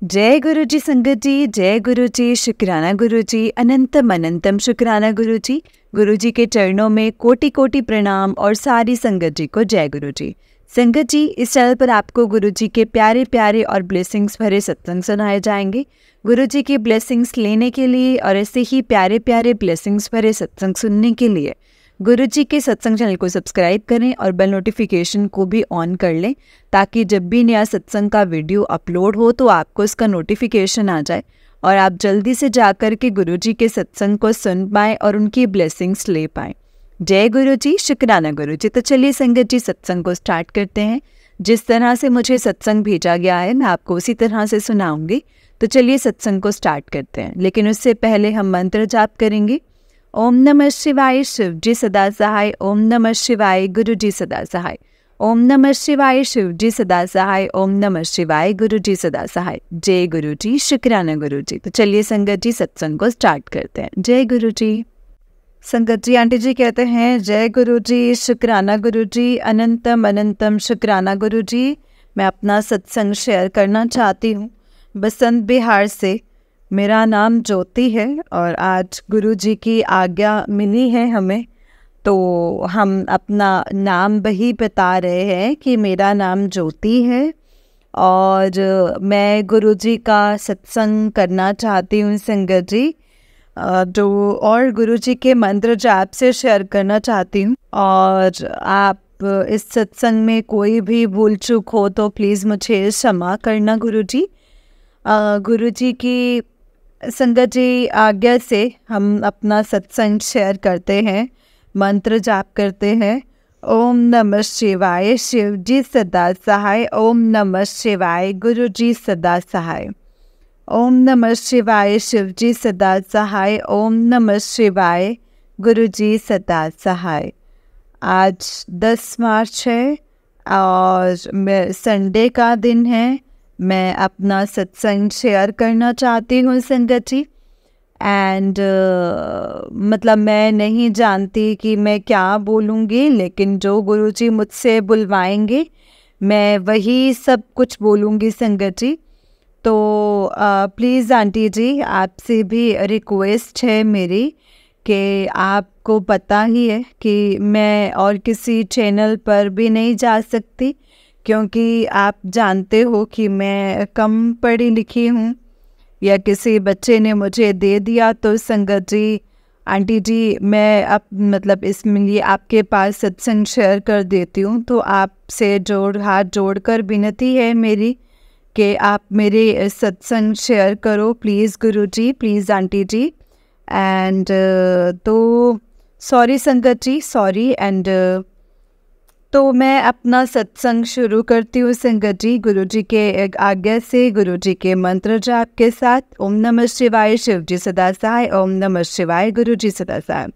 जय गुरु जी संगत जी, जय गुरु जी, शुक्राना गुरु जी, अनंतम अनंतम शुक्राना गुरु जी। गुरु जी के चरणों में कोटि कोटि प्रणाम और सारी संगत जी को जय गुरु जी। संगत जी, इस चैनल पर आपको गुरु जी के प्यारे प्यारे और ब्लेसिंग्स भरे सत्संग सुनाए जाएंगे। गुरु जी की ब्लेसिंग्स लेने के लिए और ऐसे ही प्यारे प्यारे ब्लेसिंग्स भरे सत्संग सुनने के लिए गुरु जी के सत्संग चैनल को सब्सक्राइब करें और बेल नोटिफिकेशन को भी ऑन कर लें, ताकि जब भी नया सत्संग का वीडियो अपलोड हो तो आपको इसका नोटिफिकेशन आ जाए और आप जल्दी से जाकर के गुरु जी के सत्संग को सुन पाएँ और उनकी ब्लेसिंग्स ले पाएँ। जय गुरु जी, शुक्राना गुरु जी। तो चलिए संगत जी, सत्संग को स्टार्ट करते हैं। जिस तरह से मुझे सत्संग भेजा गया है मैं आपको उसी तरह से सुनाऊंगी। तो चलिए सत्संग को स्टार्ट करते हैं, लेकिन उससे पहले हम मंत्र जाप करेंगे। ओम नमः शिवाय, शिव जी सदा सहाय। ओम नमः शिवाय, गुरु जी सदा सहाय। ओम नमः शिवाय, शिव जी सदा सहाय। ओम नमः शिवाय, गुरु जी सदा सहाय। जय गुरु जी, शुक्राना गुरु जी। तो चलिए संगत जी, सत्संग को स्टार्ट करते हैं। जय गुरु जी। संगत जी, आंटी जी कहते हैं जय गुरु जी, शुक्राना गुरु जी, अनंतम अनंतम शुक्राना गुरु जी। मैं अपना सत्संग शेयर करना चाहती हूँ बसंत बिहार से। मेरा नाम ज्योति है और आज गुरु जी की आज्ञा मिली है हमें, तो हम अपना नाम वही बता रहे हैं कि मेरा नाम ज्योति है और मैं गुरु जी का सत्संग करना चाहती हूँ संगत जी। जो और गुरु जी के मंत्र जाप से शेयर करना चाहती हूँ। और आप इस सत्संग में कोई भी भूल चूक हो तो प्लीज़ मुझे क्षमा करना गुरु जी। गुरु जी की संगत जी आज्ञा से हम अपना सत्संग शेयर करते हैं, मंत्र जाप करते हैं। ओम नमः शिवाय, शिव जी सदा सहाय। ओम नमः शिवाय, गुरु जी सदा सहाय। ओम नमः शिवाय, शिव जी सदा सहाय। ओम नमः शिवाय, गुरु जी सदा सहाय। आज 10 मार्च है और संडे का दिन है। मैं अपना सत्संग शेयर करना चाहती हूँ संगत जी। एंड मतलब मैं नहीं जानती कि मैं क्या बोलूँगी, लेकिन जो गुरु जी मुझसे बुलवाएंगे मैं वही सब कुछ बोलूँगी संगत जी। तो प्लीज़ आंटी जी, आपसे भी रिक्वेस्ट है मेरी कि आपको पता ही है कि मैं और किसी चैनल पर भी नहीं जा सकती, क्योंकि आप जानते हो कि मैं कम पढ़ी लिखी हूँ या किसी बच्चे ने मुझे दे दिया। तो संगत जी, आंटी जी, मैं अब मतलब इसमें लिए आपके पास सत्संग शेयर कर देती हूँ। तो आपसे हाथ जोड़कर विनती है मेरी कि आप मेरे सत्संग शेयर करो please Guru ji, please aunty ji. And तो सॉरी संगत जी, सॉरी। एंड तो मैं अपना सत्संग शुरू करती हूँ संगत जी, गुरु जी के आज्ञा से, गुरु जी के मंत्र जाप के साथ। ओम नमः शिवाय, शिव जी सदा सहाय। ओम नमः शिवाय, गुरु जी सदा सहाय।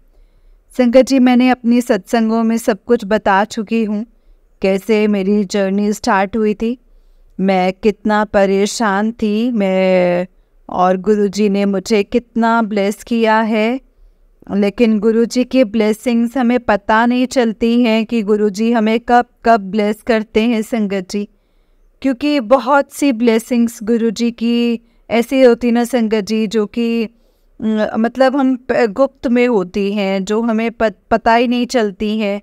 संगत जी, मैंने अपनी सत्संगों में सब कुछ बता चुकी हूँ, कैसे मेरी जर्नी स्टार्ट हुई थी, मैं कितना परेशान थी मैं, और गुरु जी ने मुझे कितना ब्लेस किया है। लेकिन गुरु जी की ब्लेसिंग्स हमें पता नहीं चलती हैं कि गुरु जी हमें कब कब ब्लेस करते हैं संगत जी, क्योंकि बहुत सी ब्लेसिंग्स गुरु जी की ऐसी होती ना संगत जी, जो कि मतलब हम गुप्त में होती हैं, जो हमें पता ही नहीं चलती हैं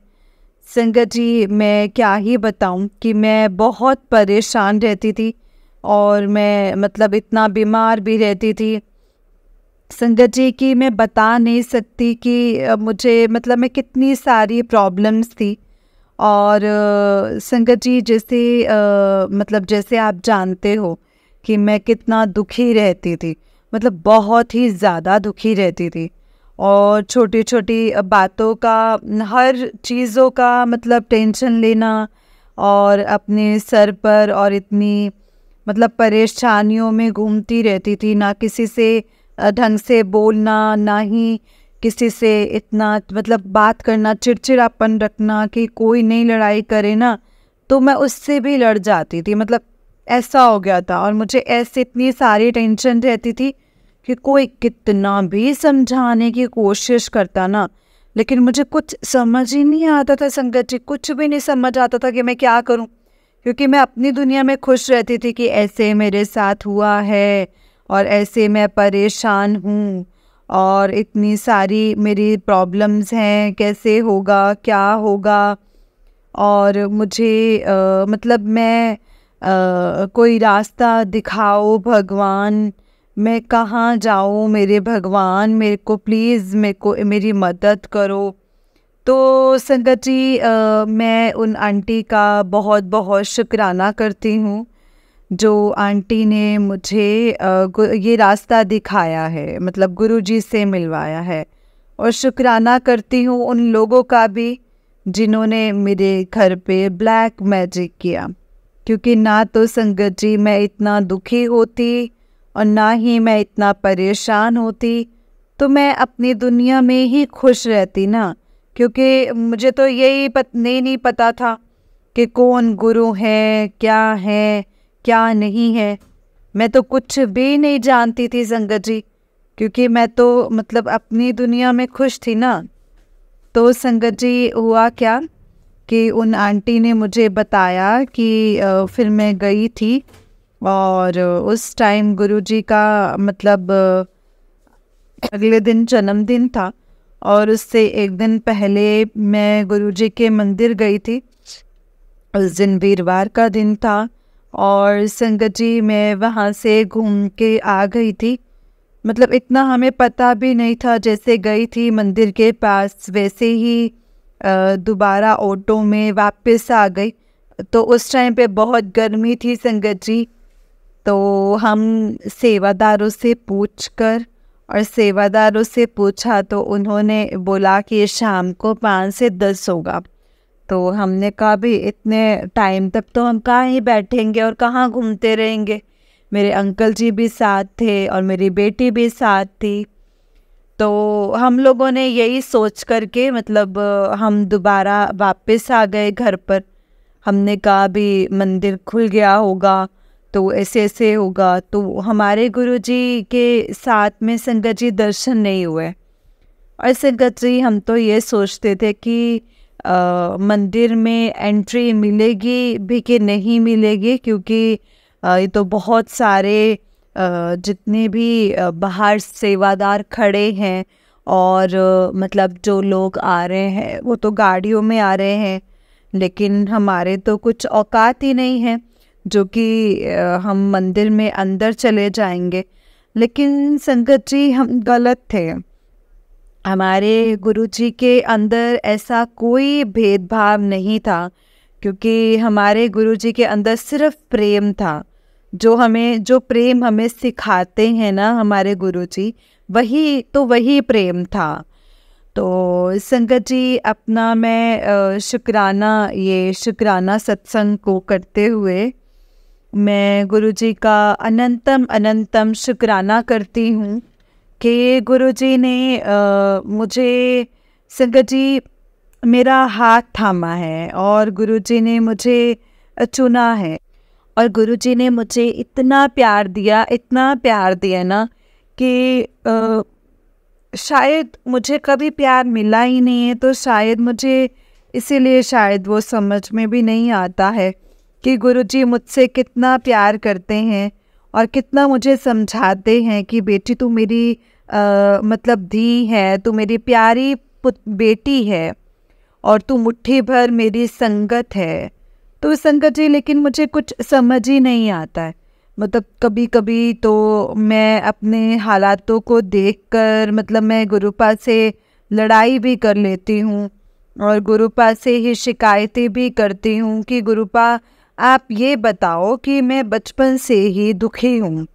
संगत जी। मैं क्या ही बताऊं कि मैं बहुत परेशान रहती थी और मैं मतलब इतना बीमार भी रहती थी संगत जी कि मैं बता नहीं सकती कि मुझे मतलब मैं कितनी सारी प्रॉब्लम्स थी। और संगत जी, जैसे मतलब जैसे आप जानते हो कि मैं कितना दुखी रहती थी, मतलब बहुत ही ज़्यादा दुखी रहती थी। और छोटी छोटी बातों का, हर चीज़ों का मतलब टेंशन लेना और अपने सर पर, और इतनी मतलब परेशानियों में घूमती रहती थी। ना किसी से ढंग से बोलना, ना ही किसी से इतना मतलब बात करना, चिड़चिड़ापन रखना कि कोई नहीं लड़ाई करे ना तो मैं उससे भी लड़ जाती थी, मतलब ऐसा हो गया था। और मुझे ऐसे इतनी सारी टेंशन रहती थी कि कोई कितना भी समझाने की कोशिश करता ना, लेकिन मुझे कुछ समझ ही नहीं आता था संगत जी, कुछ भी नहीं समझ आता था कि मैं क्या करूं, क्योंकि मैं अपनी दुनिया में खुश रहती थी कि ऐसे मेरे साथ हुआ है और ऐसे मैं परेशान हूँ और इतनी सारी मेरी प्रॉब्लम्स हैं, कैसे होगा, क्या होगा। और मुझे मतलब मैं कोई रास्ता दिखाओ भगवान, मैं कहाँ जाऊँ मेरे भगवान, मेरे को प्लीज़ मेरी मदद करो। तो संगत जी, मैं उन आंटी का बहुत बहुत शुक्राना करती हूँ जो आंटी ने मुझे ये रास्ता दिखाया है, मतलब गुरुजी से मिलवाया है। और शुक्राना करती हूँ उन लोगों का भी जिन्होंने मेरे घर पे ब्लैक मैजिक किया, क्योंकि ना तो संगत जी मैं इतना दुखी होती और ना ही मैं इतना परेशान होती, तो मैं अपनी दुनिया में ही खुश रहती ना। क्योंकि मुझे तो यही नहीं पता था कि कौन गुरु है, क्या नहीं है। मैं तो कुछ भी नहीं जानती थी संगत जी, क्योंकि मैं तो मतलब अपनी दुनिया में खुश थी ना। तो संगत जी, हुआ क्या कि उन आंटी ने मुझे बताया कि फिर मैं गई थी और उस टाइम गुरुजी का मतलब अगले दिन जन्मदिन था और उससे एक दिन पहले मैं गुरुजी के मंदिर गई थी। उस दिन वीरवार का दिन था और संगत जी मैं वहाँ से घूम के आ गई थी। मतलब इतना हमें पता भी नहीं था, जैसे गई थी मंदिर के पास वैसे ही दोबारा ऑटो में वापस आ गई। तो उस टाइम पे बहुत गर्मी थी संगत जी। तो हम सेवादारों से पूछा तो उन्होंने बोला कि शाम को 5 से 10 होगा। तो हमने कहा भी इतने टाइम तक तो हम कहाँ ही बैठेंगे और कहाँ घूमते रहेंगे। मेरे अंकल जी भी साथ थे और मेरी बेटी भी साथ थी। तो हम लोगों ने यही सोच करके मतलब हम दोबारा वापस आ गए घर पर। हमने कहा भी मंदिर खुल गया होगा तो ऐसे ऐसे होगा। तो हमारे गुरुजी के साथ में संगत जी दर्शन नहीं हुए। और संगत जी हम तो ये सोचते थे कि मंदिर में एंट्री मिलेगी भी कि नहीं मिलेगी, क्योंकि ये तो बहुत सारे जितने भी बाहर सेवादार खड़े हैं और मतलब जो लोग आ रहे हैं वो तो गाड़ियों में आ रहे हैं, लेकिन हमारे तो कुछ औकात ही नहीं है जो कि हम मंदिर में अंदर चले जाएंगे। लेकिन संगत जी हम गलत थे। हमारे गुरुजी के अंदर ऐसा कोई भेदभाव नहीं था, क्योंकि हमारे गुरुजी के अंदर सिर्फ प्रेम था। जो प्रेम हमें सिखाते हैं ना हमारे गुरुजी, वही प्रेम था। तो संगत जी अपना मैं शुक्राना सत्संग को करते हुए मैं गुरुजी का अनंतम शुक्राना करती हूँ कि गुरुजी ने मुझे संगत जी मेरा हाथ थामा है और गुरुजी ने मुझे चुना है। और गुरुजी ने मुझे इतना प्यार दिया ना कि शायद मुझे कभी प्यार मिला ही नहीं है। तो शायद मुझे इसीलिए शायद वो समझ में भी नहीं आता है कि गुरुजी मुझसे कितना प्यार करते हैं और कितना मुझे समझाते हैं कि बेटी तू मेरी मतलब धी है, तू मेरी प्यारी बेटी है और तू मुट्ठी भर मेरी संगत है। तो संगत जी लेकिन मुझे कुछ समझ ही नहीं आता है। मतलब कभी कभी तो मैं अपने हालातों को देखकर मतलब मैं गुरुपा से लड़ाई भी कर लेती हूँ और गुरुपा से ही शिकायतें भी करती हूँ कि गुरुपा आप ये बताओ कि मैं बचपन से ही दुखी हूँ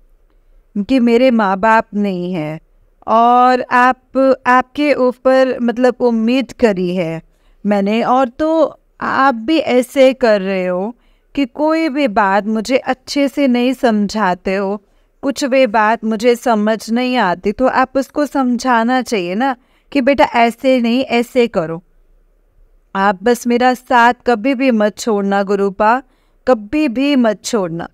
कि मेरे माँ बाप नहीं है और आपके ऊपर मतलब उम्मीद करी है मैंने, और तो आप भी ऐसे कर रहे हो कि कोई भी बात मुझे अच्छे से नहीं समझाते हो, कुछ भी बात मुझे समझ नहीं आती तो आप उसको समझाना चाहिए ना कि बेटा ऐसे नहीं ऐसे करो। आप बस मेरा साथ कभी भी मत छोड़ना गुरुपा, कभी भी मत छोड़ना।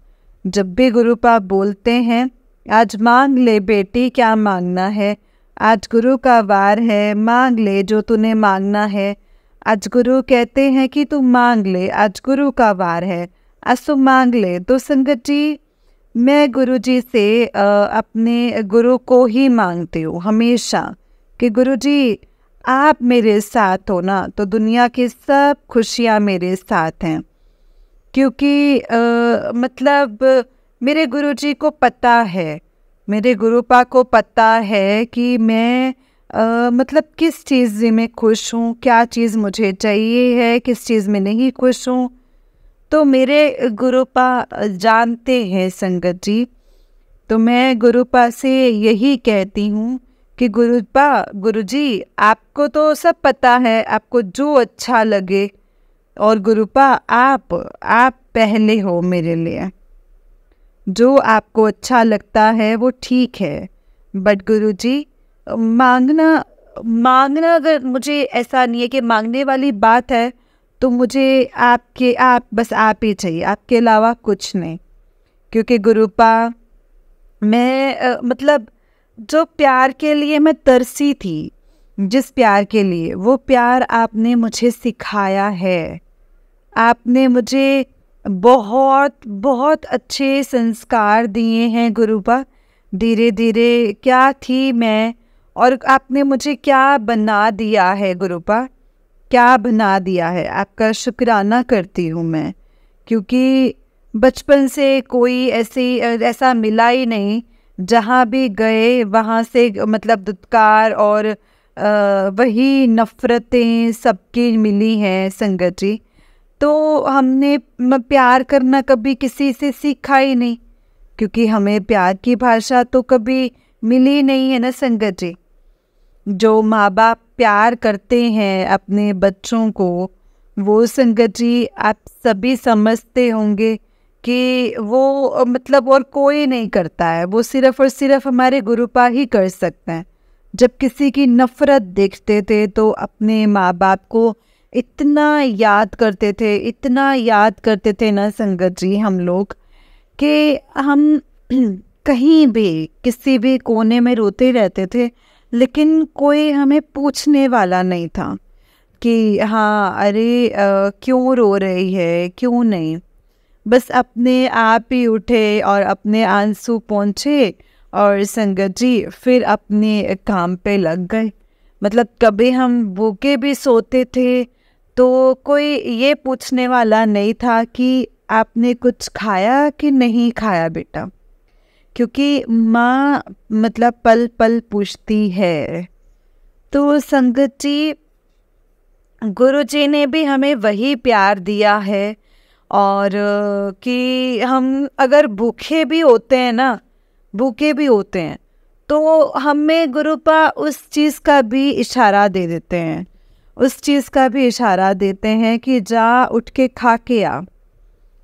जब भी गुरुपा बोलते हैं आज मांग ले बेटी क्या मांगना है, आज गुरु का वार है मांग ले जो तूने मांगना है। आज गुरु कहते हैं कि तू मांग ले, आज गुरु का वार है, ऐसो मांग ले। तो संगत जी, मैं गुरु जी से अपने गुरु को ही मांगती हूँ हमेशा कि गुरु जी आप मेरे साथ हो ना तो दुनिया की सब खुशियाँ मेरे साथ हैं। क्योंकि मतलब मेरे गुरुजी को पता है, मेरे गुरुपा को पता है कि मैं मतलब किस चीज़ में खुश हूँ, क्या चीज़ मुझे चाहिए है, किस चीज़ में नहीं खुश हूँ। तो मेरे गुरुपा जानते हैं संगत जी। तो मैं गुरुपा से यही कहती हूँ कि गुरुजी आपको तो सब पता है, आपको जो अच्छा लगे। और गुरुपा आप पहले हो मेरे लिए, जो आपको अच्छा लगता है वो ठीक है। बट गुरुजी मांगना मांगना अगर मुझे ऐसा नहीं है कि मांगने वाली बात है तो मुझे आप बस आप ही चाहिए, आपके अलावा कुछ नहीं। क्योंकि गुरुपा मैं मतलब जो प्यार के लिए मैं तरसी थी, जिस प्यार के लिए, वो प्यार आपने मुझे सिखाया है। आपने मुझे बहुत बहुत अच्छे संस्कार दिए हैं गुरुपा। धीरे धीरे क्या थी मैं और आपने मुझे क्या बना दिया है गुरुपा, क्या बना दिया है। आपका शुक्राना करती हूँ मैं, क्योंकि बचपन से कोई ऐसा मिला ही नहीं। जहाँ भी गए वहाँ से मतलब दुत्कार और वही नफ़रतें सबकी मिली हैं संगत जी। तो हमने प्यार करना कभी किसी से सीखा ही नहीं, क्योंकि हमें प्यार की भाषा तो कभी मिली नहीं है ना संगत जी। जो माँ बाप प्यार करते हैं अपने बच्चों को, वो संगत जी आप सभी समझते होंगे कि वो मतलब और कोई नहीं करता है, वो सिर्फ़ और सिर्फ हमारे गुरुपा ही कर सकते हैं। जब किसी की नफ़रत देखते थे तो अपने माँ बाप को इतना याद करते थे, इतना याद करते थे ना संगत जी हम लोग, कि हम कहीं भी किसी भी कोने में रोते रहते थे, लेकिन कोई हमें पूछने वाला नहीं था कि हाँ अरे क्यों रो रही है, क्यों नहीं। बस अपने आप ही उठे और अपने आंसू पोंछे और संगत जी फिर अपने काम पे लग गए। मतलब कभी हम भूखे भी सोते थे तो कोई ये पूछने वाला नहीं था कि आपने कुछ खाया कि नहीं खाया बेटा, क्योंकि माँ मतलब पल पल पूछती है। तो संगत जी गुरुजी ने भी हमें वही प्यार दिया है। और कि हम अगर भूखे भी होते हैं ना, भूखे भी होते हैं तो हमें गुरुपा उस चीज़ का भी इशारा दे देते हैं, उस चीज़ का भी इशारा देते हैं कि जा उठ के खा के आ,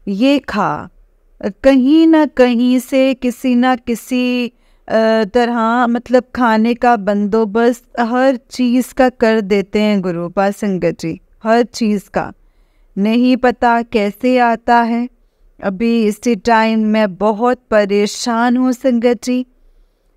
ये खा। कहीं ना कहीं से किसी ना किसी तरह मतलब खाने का बंदोबस्त हर चीज़ का कर देते हैं गुरुपा संगत जी, हर चीज़ का। नहीं पता कैसे आता है। अभी इसी टाइम मैं बहुत परेशान हूँ संगत जी,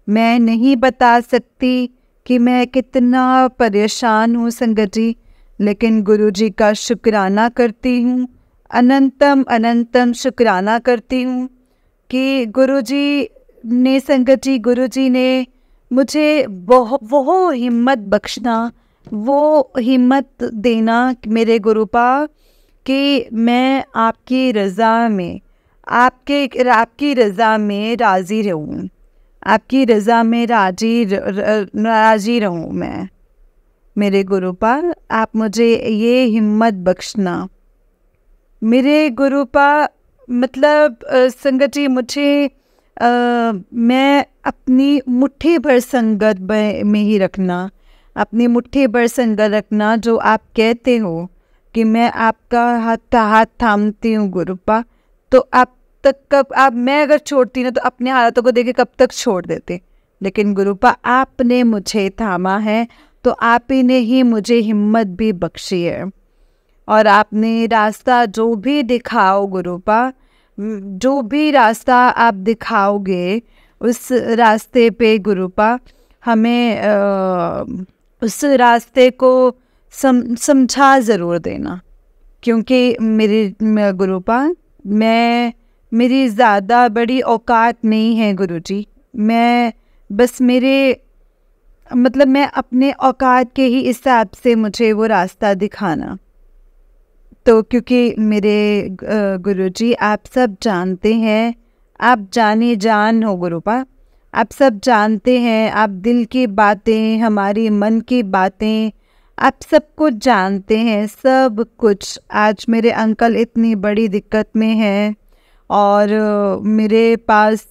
मैं नहीं बता सकती कि मैं कितना परेशान हूँ संगत जी, लेकिन गुरुजी का शुक्राना करती हूँ, अनंतम अनंतम शुक्राना करती हूँ कि गुरुजी ने संगत जी, गुरुजी ने मुझे वो हिम्मत बख्शना, वो हिम्मत देना मेरे गुरुपा कि मैं आपकी रज़ा में आपकी रज़ा में राज़ी रहूँ, आपकी रज़ा में राज़ी रहूँ मैं। मेरे गुरुपा आप मुझे ये हिम्मत बख्शना। मेरे गुरुपा मतलब संगत जी मुझे मैं अपनी मुट्ठी भर संगत में ही रखना, अपनी मुट्ठी भर संगत रखना। जो आप कहते हो कि मैं आपका हाथ थामती हूँ गुरुपा, तो आप तक कब आप मैं अगर छोड़ती ना तो अपने हालातों को देखे कब तक छोड़ देते, लेकिन गुरुपा आपने मुझे थामा है तो आप ही ने ही मुझे हिम्मत भी बख्शी है। और आपने रास्ता जो भी दिखाओ गुरुपा, जो भी रास्ता आप दिखाओगे उस रास्ते पे गुरुपा हमें उस रास्ते को समझा ज़रूर देना। क्योंकि मेरे गुरुपा मेरी ज़्यादा बड़ी औकात नहीं है गुरुजी। मैं बस मैं अपने औकात के ही हिसाब से मुझे वो रास्ता दिखाना। तो क्योंकि मेरे गुरुजी आप सब जानते हैं, आप जाने जान हो गुरुपा, आप सब जानते हैं, आप दिल की बातें, हमारी मन की बातें, आप सब कुछ जानते हैं, सब कुछ। आज मेरे अंकल इतनी बड़ी दिक्कत में हैं और मेरे पास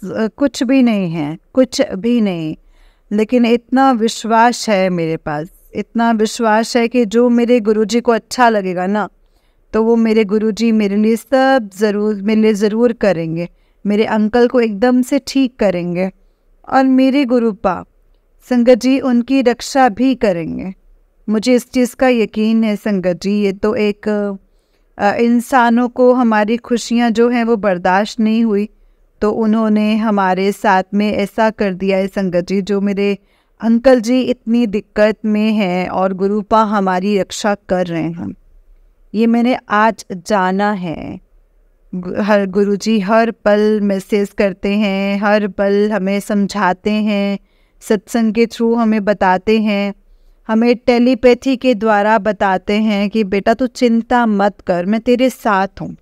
कुछ भी नहीं है, कुछ भी नहीं, लेकिन इतना विश्वास है मेरे पास, इतना विश्वास है कि जो मेरे गुरुजी को अच्छा लगेगा ना, तो वो मेरे गुरुजी मेरे लिए मेरे लिए ज़रूर करेंगे, मेरे अंकल को एकदम से ठीक करेंगे और मेरे गुरुपा संगत जी उनकी रक्षा भी करेंगे। मुझे इस चीज़ का यकीन है संगत जी। ये तो एक इंसानों को हमारी खुशियाँ जो हैं वो बर्दाश्त नहीं हुई, तो उन्होंने हमारे साथ में ऐसा कर दिया है संगत जी। जो मेरे अंकल जी इतनी दिक्कत में हैं और गुरुपा हमारी रक्षा कर रहे हैं, ये मैंने आज जाना है। हर गुरुजी हर पल मैसेज करते हैं, हर पल हमें समझाते हैं, सत्संग के थ्रू हमें बताते हैं, हमें टेलीपैथी के द्वारा बताते हैं कि बेटा तू चिंता मत कर, मैं तेरे साथ हूँ,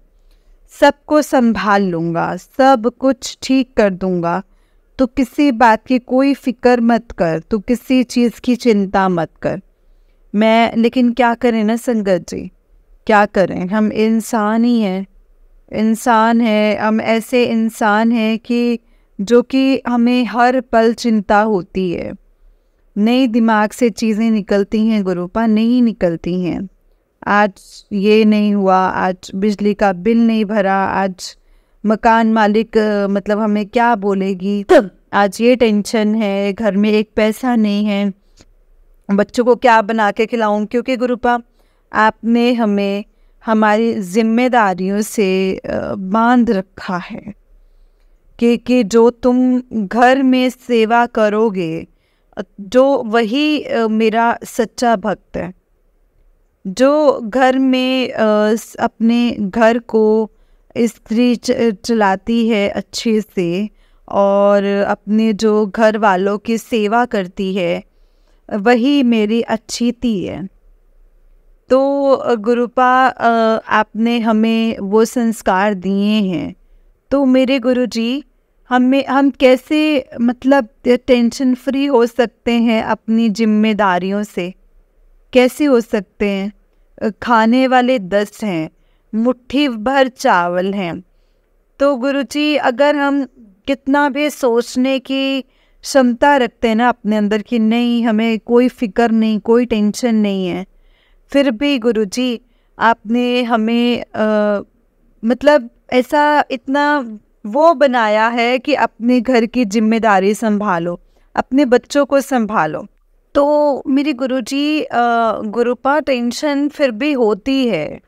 सबको संभाल लूँगा, सब कुछ ठीक कर दूँगा, तो किसी बात की कोई फिक्र मत कर, तू किसी चीज़ की चिंता मत कर। लेकिन क्या करें ना संगत जी, क्या करें, हम इंसान ही हैं, इंसान है, हम ऐसे इंसान हैं कि जो कि हमें हर पल चिंता होती है। नई दिमाग से चीज़ें निकलती हैं गुरुपा, नहीं निकलती हैं। आज ये नहीं हुआ, आज बिजली का बिल नहीं भरा, आज मकान मालिक हमें क्या बोलेगी, आज ये टेंशन है, घर में एक पैसा नहीं है, बच्चों को क्या बना के खिलाऊं। क्योंकि गुरुपा आपने हमें हमारी जिम्मेदारियों से बांध रखा है कि जो तुम घर में सेवा करोगे, जो वही मेरा सच्चा भक्त है, जो घर में अपने घर को स्त्री चलाती है अच्छे से और अपने जो घर वालों की सेवा करती है, वही मेरी अच्छीती है। तो गुरुपा आपने हमें वो संस्कार दिए हैं, तो मेरे गुरुजी हम कैसे टेंशन फ्री हो सकते हैं अपनी जिम्मेदारियों से, कैसे हो सकते हैं। खाने वाले 10 हैं, मुट्ठी भर चावल हैं, तो गुरुजी अगर हम कितना भी सोचने की क्षमता रखते हैं ना अपने अंदर कि नहीं हमें कोई फिक्र नहीं, कोई टेंशन नहीं है, फिर भी गुरुजी आपने हमें ऐसा इतना वो बनाया है कि अपने घर की जिम्मेदारी संभालो, अपने बच्चों को संभालो। तो मेरे गुरुजी गुरुपा टेंशन फिर भी होती है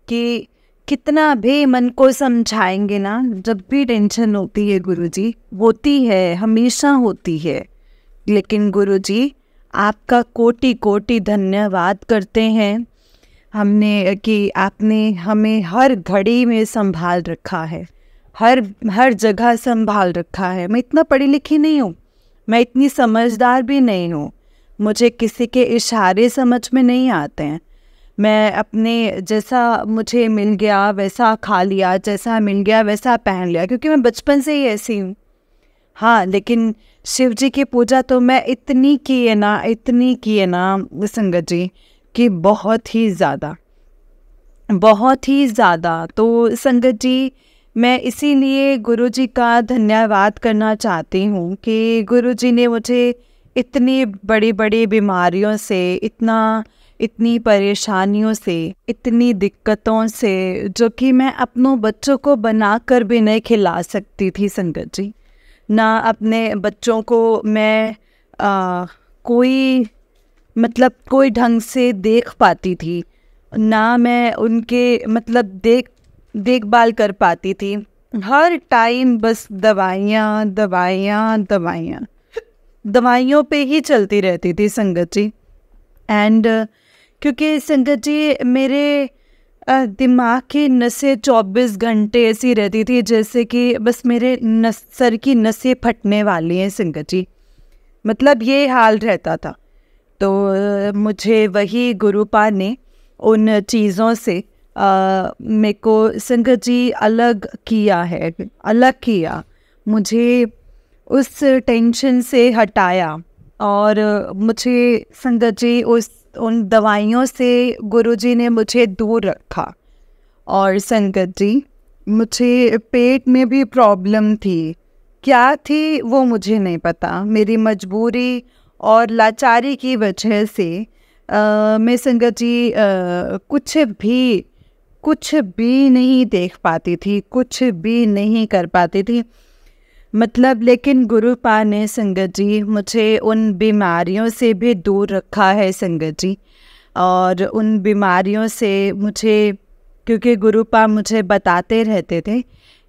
कि कितना भी मन को समझाएंगे ना, जब भी टेंशन होती है गुरुजी, होती है, हमेशा होती है। लेकिन गुरुजी आपका कोटि कोटि धन्यवाद करते हैं कि आपने हमें हर घड़ी में संभाल रखा है, हर जगह संभाल रखा है। मैं इतना पढ़ी लिखी नहीं हूँ, मैं इतनी समझदार भी नहीं हूँ, मुझे किसी के इशारे समझ में नहीं आते हैं। मैं अपने जैसा मुझे मिल गया वैसा खा लिया, जैसा मिल गया वैसा पहन लिया, क्योंकि मैं बचपन से ही ऐसी हूँ। हाँ, लेकिन शिव जी की पूजा तो मैं इतनी की है ना संगत जी, कि बहुत ही ज़्यादा। तो संगत जी मैं इसीलिए गुरु जी का धन्यवाद करना चाहती हूँ कि गुरु जी ने मुझे इतनी बड़ी बड़ी बीमारियों से, इतनी परेशानियों से, इतनी दिक्कतों से, जो कि मैं अपनों बच्चों को बनाकर भी नहीं खिला सकती थी संगत जी, ना अपने बच्चों को मैं कोई ढंग से देख पाती थी, ना मैं उनके देखभाल कर पाती थी। हर टाइम बस दवाइयों पे ही चलती रहती थी संगत जी। एंड क्योंकि संगत जी दिमाग की नसें 24 घंटे ऐसी रहती थी जैसे कि बस मेरे सर की नसें फटने वाली हैं संगत जी। मतलब ये हाल रहता था। तो मुझे वही गुरुपा ने उन चीज़ों से मेरे को संगत जी अलग किया है, अलग किया, मुझे उस टेंशन से हटाया। और मुझे संगत जी उन दवाइयों से गुरुजी ने मुझे दूर रखा। और संगत जी मुझे पेट में भी प्रॉब्लम थी, क्या थी वो मुझे नहीं पता। मेरी मजबूरी और लाचारी की वजह से मैं संगत जी कुछ भी नहीं देख पाती थी, कुछ भी नहीं कर पाती थी। मतलब लेकिन गुरुपा ने संगत जी मुझे उन बीमारियों से भी दूर रखा है संगत जी। और उन बीमारियों से मुझे, क्योंकि गुरुपा मुझे बताते रहते थे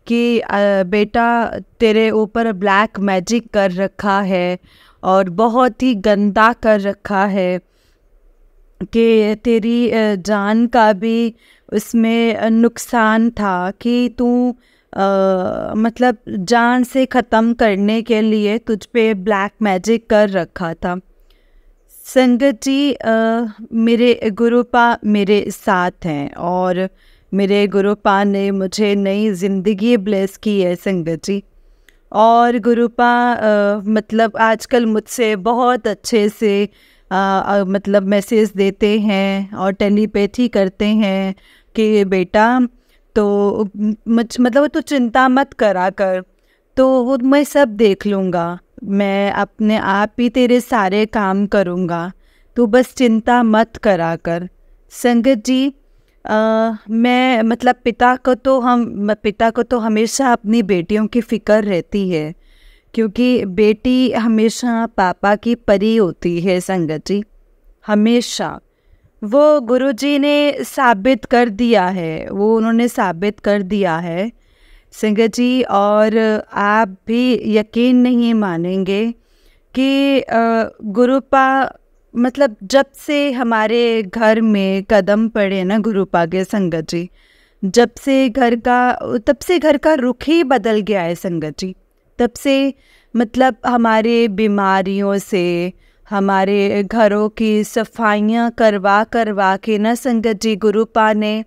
कि बेटा तेरे ऊपर ब्लैक मैजिक कर रखा है और बहुत ही गंदा कर रखा है, कि तेरी जान का भी उसमें नुकसान था, कि तू मतलब जान से ख़त्म करने के लिए तुझ पे ब्लैक मैजिक कर रखा था। संगत जी मेरे गुरुपा मेरे साथ हैं और मेरे गुरुपा ने मुझे नई ज़िंदगी ब्लेस की है संगत जी। और गुरुपा मतलब आजकल मुझसे बहुत अच्छे से मतलब मैसेज देते हैं और टेलीपैथी करते हैं कि बेटा तो मतलब तो चिंता मत करा कर, तो वो मैं सब देख लूँगा, मैं अपने आप ही तेरे सारे काम करूँगा, तो बस चिंता मत करा कर। संगत जी मैं मतलब पिता को तो हमेशा अपनी बेटियों की फ़िक्र रहती है, क्योंकि बेटी हमेशा पापा की परी होती है संगत जी, हमेशा। वो गुरुजी ने साबित कर दिया है, वो उन्होंने साबित कर दिया है संगत जी। और आप भी यकीन नहीं मानेंगे कि गुरुपा मतलब जब से हमारे घर में कदम पड़े ना गुरुपा के संगत जी, तब से घर का रुख ही बदल गया है संगत जी। तब से मतलब हमारे बीमारियों से, हमारे घरों की सफाइयाँ करवा के ना संगत जी गुरुपा ने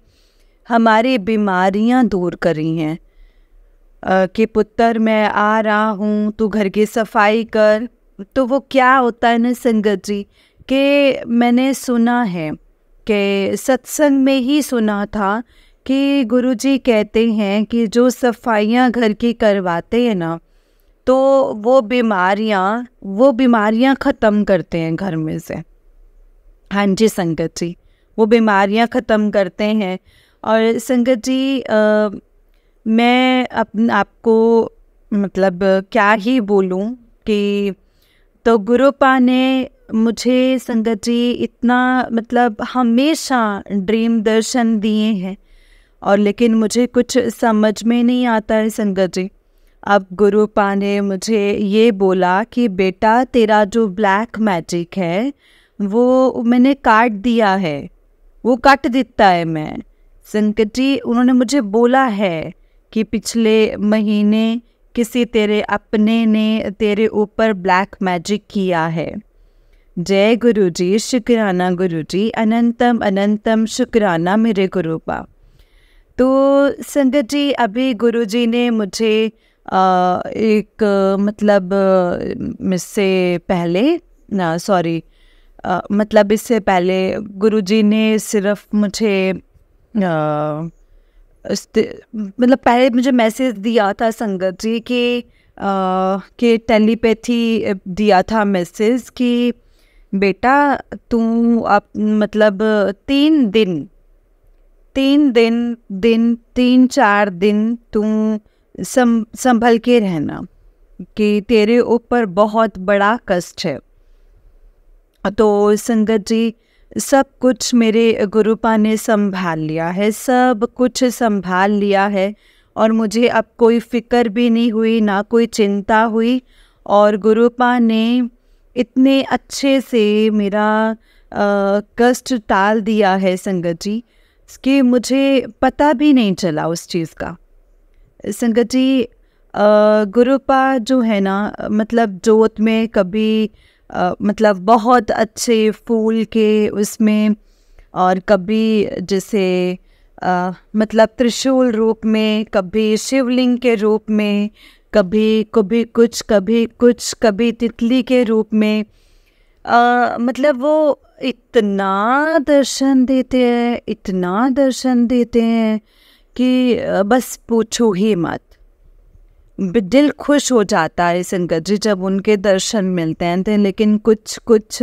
हमारी बीमारियाँ दूर करी हैं। कि पुत्र मैं आ रहा हूँ, तू घर की सफाई कर। तो वो क्या होता है ना संगत जी, कि मैंने सुना है कि सत्संग में ही सुना था कि गुरुजी कहते हैं कि जो सफाइयाँ घर की करवाते हैं ना, तो वो बीमारियाँ ख़त्म करते हैं घर में से। हाँ जी संगत जी, वो बीमारियाँ ख़त्म करते हैं। और संगत जी मैं आपको मतलब क्या ही बोलूं कि तो गुरुपा ने मुझे संगत जी इतना मतलब हमेशा ड्रीम दर्शन दिए हैं, और लेकिन मुझे कुछ समझ में नहीं आता है संगत जी। अब गुरुपा ने मुझे ये बोला कि बेटा तेरा जो ब्लैक मैजिक है वो मैंने काट दिया है, वो काट देता है मैं संकट जी। उन्होंने मुझे बोला है कि पिछले महीने किसी तेरे अपने ने तेरे ऊपर ब्लैक मैजिक किया है। जय गुरुजी, शुक्राना गुरुजी, अनंतम अनंतम शुक्राना मेरे गुरुपा। तो संगत जी अभी गुरुजी ने मुझे एक मतलब इससे पहले मतलब इससे पहले गुरुजी ने सिर्फ मुझे मतलब पहले मुझे मैसेज दिया था संगत जी कि टेलीपैथी दिया था मैसेज कि बेटा तू अब मतलब 3-4 दिन तू संभल के रहना, कि तेरे ऊपर बहुत बड़ा कष्ट है। तो संगत जी सब कुछ मेरे गुरुपा ने संभाल लिया है, सब कुछ संभाल लिया है, और मुझे अब कोई फ़िक्र भी नहीं हुई, ना कोई चिंता हुई। और गुरुपा ने इतने अच्छे से मेरा कष्ट टाल दिया है संगत जी। कि मुझे पता भी नहीं चला उस चीज़ का। संगत जी, गुरुपा जो है ना, मतलब जोत में कभी मतलब बहुत अच्छे फूल के उसमें, और कभी जैसे मतलब त्रिशूल रूप में, कभी शिवलिंग के रूप में, कभी कभी कुछ, कभी कुछ, कभी तितली के रूप में। मतलब वो इतना दर्शन देते हैं, इतना दर्शन देते हैं कि बस पूछो ही मत। दिल खुश हो जाता है संगत जी जब उनके दर्शन मिलते हैं। लेकिन कुछ कुछ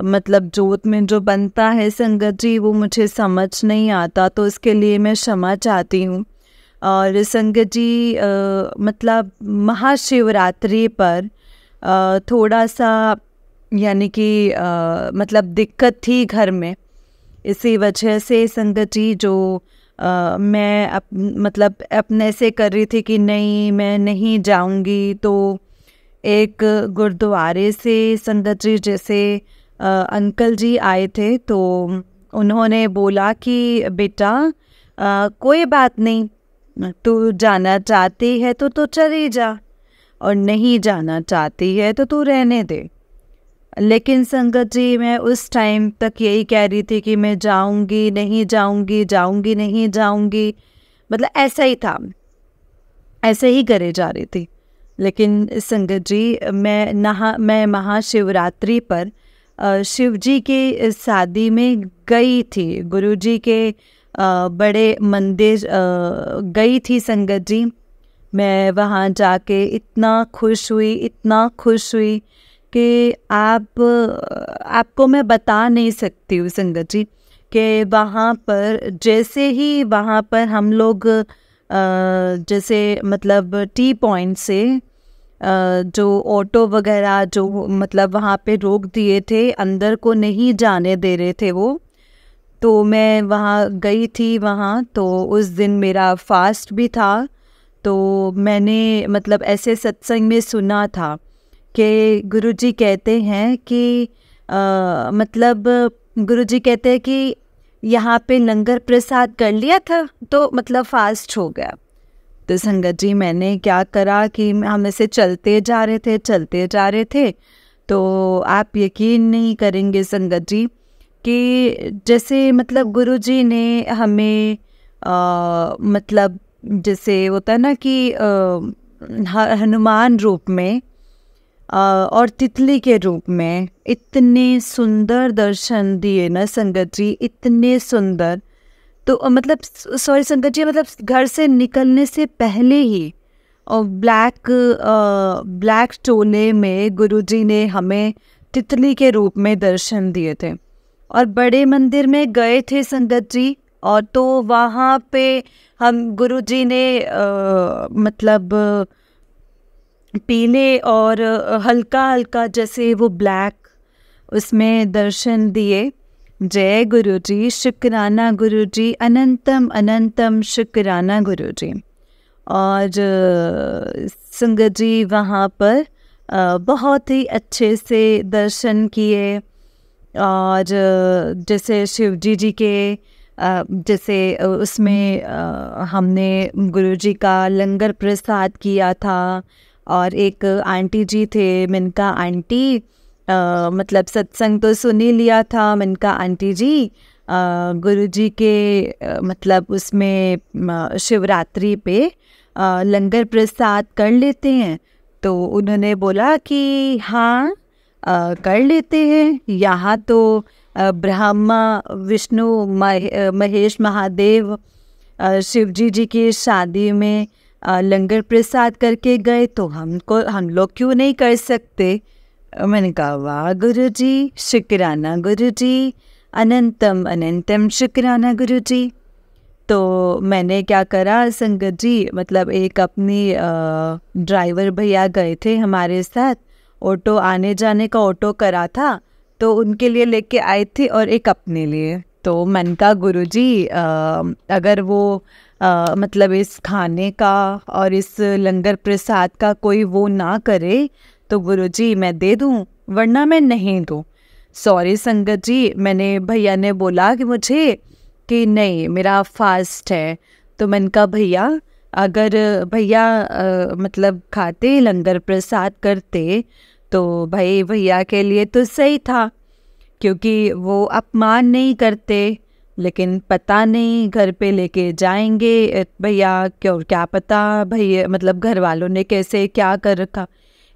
मतलब जोत में जो बनता है संगत जी, वो मुझे समझ नहीं आता, तो इसके लिए मैं क्षमा चाहती हूँ। और संगत जी, मतलब महाशिवरात्रि पर थोड़ा सा यानी कि मतलब दिक्कत थी घर में। इसी वजह से संगत जी जो मैं मतलब अपने से कर रही थी कि नहीं, मैं नहीं जाऊंगी, तो एक गुरुद्वारे से संगत जी जैसे अंकल जी आए थे, तो उन्होंने बोला कि बेटा कोई बात नहीं, तू जाना चाहती है तो चली जा, और नहीं जाना चाहती है तो तू रहने दे। लेकिन संगत जी, मैं उस टाइम तक यही कह रही थी कि मैं जाऊंगी नहीं जाऊंगी, जाऊंगी नहीं जाऊंगी, मतलब ऐसा ही था, ऐसे ही करे जा रही थी। लेकिन संगत जी, मैं महाशिवरात्रि पर शिव जी के शादी में गई थी, गुरु जी के बड़े मंदिर गई थी संगत जी। मैं वहाँ जाके इतना खुश हुई, इतना खुश हुई कि आपको मैं बता नहीं सकती हूँ संगत जी, कि वहाँ पर जैसे ही वहाँ पर हम लोग जैसे मतलब टी पॉइंट से जो ऑटो वगैरह जो मतलब वहाँ पे रोक दिए थे, अंदर को नहीं जाने दे रहे थे वो, तो मैं वहाँ गई थी। वहाँ तो उस दिन मेरा फास्ट भी था, तो मैंने मतलब ऐसे सत्संग में सुना था कि गुरुजी कहते हैं कि मतलब गुरुजी कहते हैं कि यहाँ पे लंगर प्रसाद कर लिया था तो मतलब फास्ट हो गया। तो संगत जी, मैंने क्या करा कि हम ऐसे चलते जा रहे थे, तो आप यकीन नहीं करेंगे संगत जी कि जैसे मतलब गुरुजी ने हमें मतलब जैसे होता है ना कि हनुमान रूप में और तितली के रूप में इतने सुंदर दर्शन दिए ना संगत जी, इतने सुंदर। तो मतलब सॉरी संगत जी, मतलब घर से निकलने से पहले ही और ब्लैक चोले में गुरुजी ने हमें तितली के रूप में दर्शन दिए थे। और बड़े मंदिर में गए थे संगत जी, और तो वहाँ पे हम गुरुजी ने मतलब पीले और हल्का हल्का जैसे वो ब्लैक, उसमें दर्शन दिए। जय गुरुजी, शुक्राना गुरुजी, अनंतम अनंतम शुक्राना गुरुजी। और संगत जी वहाँ पर बहुत ही अच्छे से दर्शन किए। और जैसे शिव जी के जैसे उसमें हमने गुरुजी का लंगर प्रसाद किया था। और एक आंटी जी थे, मैंने कहा आंटी मतलब सत्संग तो सुन ही लिया था, मैंने कहा आंटी जी गुरुजी के मतलब उसमें शिवरात्रि पे लंगर प्रसाद कर लेते हैं। तो उन्होंने बोला कि हाँ कर लेते हैं। यहाँ तो ब्रह्मा विष्णु महेश महादेव शिव जी की शादी में लंगर प्रसाद करके गए, तो हम लोग क्यों नहीं कर सकते। मैंने कहा वाह गुरुजी, शुक्राना गुरुजी, अनंतम अनंतम शुक्राना गुरुजी। तो मैंने क्या करा संगत जी, मतलब एक अपनी ड्राइवर भैया गए थे हमारे साथ, ऑटो आने जाने का ऑटो करा था, तो उनके लिए लेके आए थे और एक अपने लिए। तो मैंने कहा गुरुजी अगर वो मतलब इस खाने का और इस लंगर प्रसाद का कोई वो ना करे तो गुरुजी मैं दे दूं, वरना मैं नहीं दूं। सॉरी संगत जी, मैंने भैया ने बोला कि मुझे कि नहीं मेरा फास्ट है। तो मैंने कहा भैया अगर भैया मतलब खाते लंगर प्रसाद करते तो भाई भैया के लिए तो सही था, क्योंकि वो अपमान नहीं करते। लेकिन पता नहीं घर पे लेके जाएंगे भैया, क्यों क्या पता भैया मतलब घर वालों ने कैसे क्या कर रखा,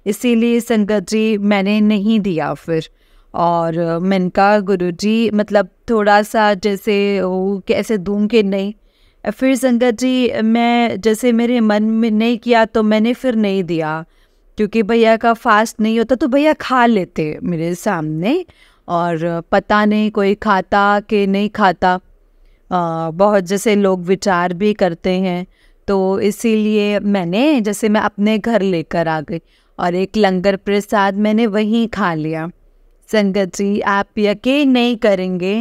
इसीलिए संगत जी मैंने नहीं दिया फिर। और मैंने कहा गुरुजी मतलब थोड़ा सा जैसे वो कैसे दूं कि नहीं। फिर संगत जी मैं जैसे मेरे मन में नहीं किया तो मैंने फिर नहीं दिया, क्योंकि भैया का फास्ट नहीं होता तो भैया खा लेते मेरे सामने, और पता नहीं कोई खाता कि नहीं खाता। बहुत जैसे लोग विचार भी करते हैं, तो इसीलिए मैंने जैसे मैं अपने घर लेकर आ गई और एक लंगर प्रसाद मैंने वहीं खा लिया। संगत जी आप यकीन नहीं करेंगे